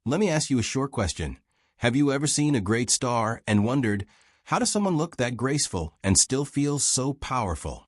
Let me ask you a short question. Have you ever seen a great star and wondered, how does someone look that graceful and still feel so powerful?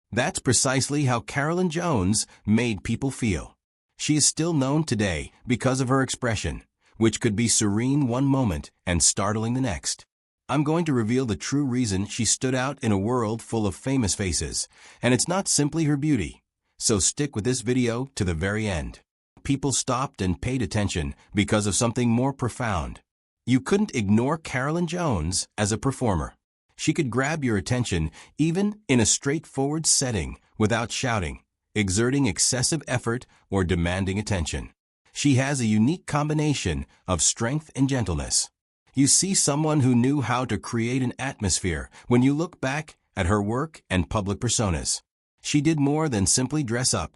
That's precisely how Carolyn Jones made people feel. She is still known today because of her expression, which could be serene one moment and startling the next. I'm going to reveal the true reason she stood out in a world full of famous faces, and it's not simply her beauty. So stick with this video to the very end. People stopped and paid attention because of something more profound. You couldn't ignore Carolyn Jones as a performer. She could grab your attention even in a straightforward setting without shouting, exerting excessive effort, or demanding attention. She has a unique combination of strength and gentleness. You see someone who knew how to create an atmosphere when you look back at her work and public personas. She did more than simply dress up.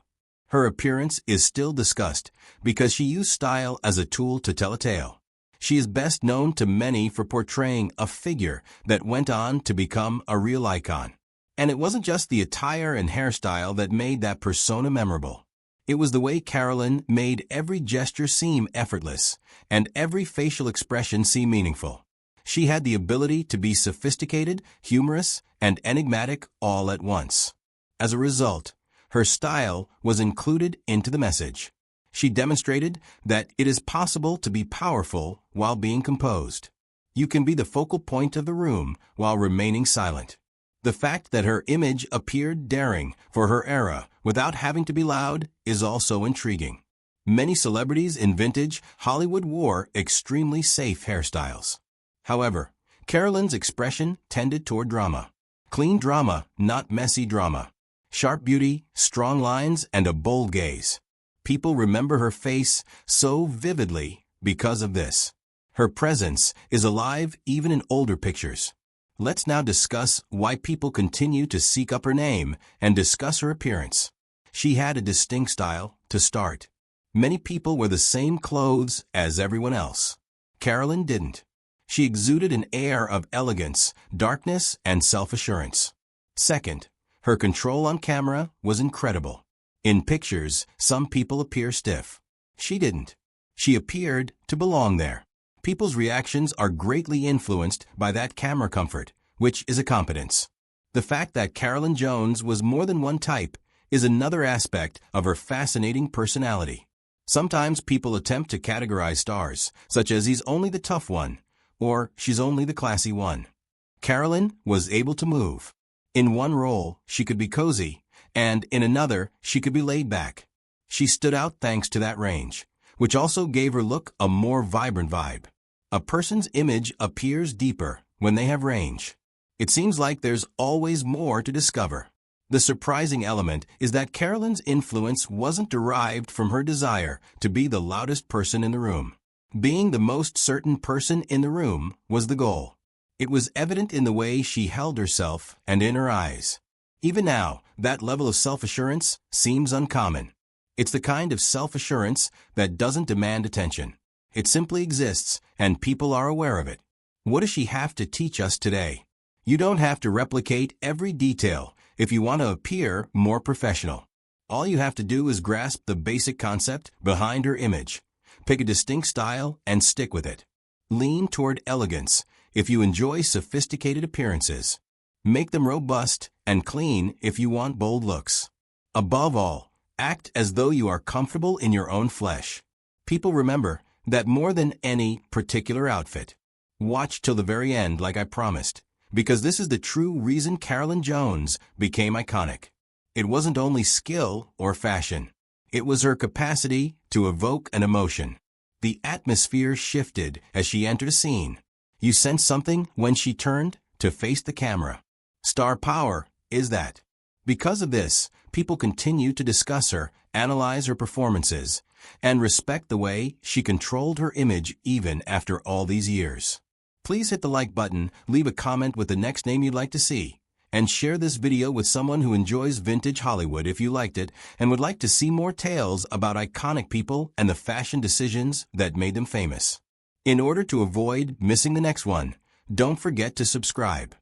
Her appearance is still discussed because she used style as a tool to tell a tale. She is best known to many for portraying a figure that went on to become a real icon. And it wasn't just the attire and hairstyle that made that persona memorable. It was the way Carolyn made every gesture seem effortless and every facial expression seem meaningful. She had the ability to be sophisticated, humorous, and enigmatic all at once. As a result, her style was included into the message. She demonstrated that it is possible to be powerful while being composed. You can be the focal point of the room while remaining silent. The fact that her image appeared daring for her era without having to be loud is also intriguing. Many celebrities in vintage Hollywood wore extremely safe hairstyles. However, Carolyn's expression tended toward drama. Clean drama, not messy drama. Sharp beauty, strong lines, and a bold gaze. People remember her face so vividly because of this. Her presence is alive even in older pictures. Let's now discuss why people continue to seek up her name and discuss her appearance. She had a distinct style to start. Many people wore the same clothes as everyone else. Carolyn didn't. She exuded an air of elegance, darkness, and self-assurance. Second, her control on camera was incredible. In pictures, some people appear stiff. She didn't. She appeared to belong there. People's reactions are greatly influenced by that camera comfort, which is a competence. The fact that Carolyn Jones was more than one type is another aspect of her fascinating personality. Sometimes people attempt to categorize stars, such as he's only the tough one, or she's only the classy one. Carolyn was able to move. In one role, she could be cozy, and in another, she could be laid back. She stood out thanks to that range, which also gave her look a more vibrant vibe. A person's image appears deeper when they have range. It seems like there's always more to discover. The surprising element is that Carolyn's influence wasn't derived from her desire to be the loudest person in the room. Being the most certain person in the room was the goal. It was evident in the way she held herself and in her eyes. Even now, that level of self-assurance seems uncommon. It's the kind of self-assurance that doesn't demand attention. It simply exists, and people are aware of it. What does she have to teach us today? You don't have to replicate every detail if you want to appear more professional. All you have to do is grasp the basic concept behind her image. Pick a distinct style and stick with it. Lean toward elegance if you enjoy sophisticated appearances. Make them robust and clean if you want bold looks. Above all, act as though you are comfortable in your own flesh. People remember that more than any particular outfit. Watch till the very end like I promised, because this is the true reason Carolyn Jones became iconic. It wasn't only skill or fashion. It was her capacity to evoke an emotion. The atmosphere shifted as she entered a scene. You sensed something when she turned to face the camera. Star power is that. Because of this, people continue to discuss her, analyze her performances, and respect the way she controlled her image even after all these years. Please hit the like button, leave a comment with the next name you'd like to see, and share this video with someone who enjoys vintage Hollywood if you liked it and would like to see more tales about iconic people and the fashion decisions that made them famous. In order to avoid missing the next one, don't forget to subscribe.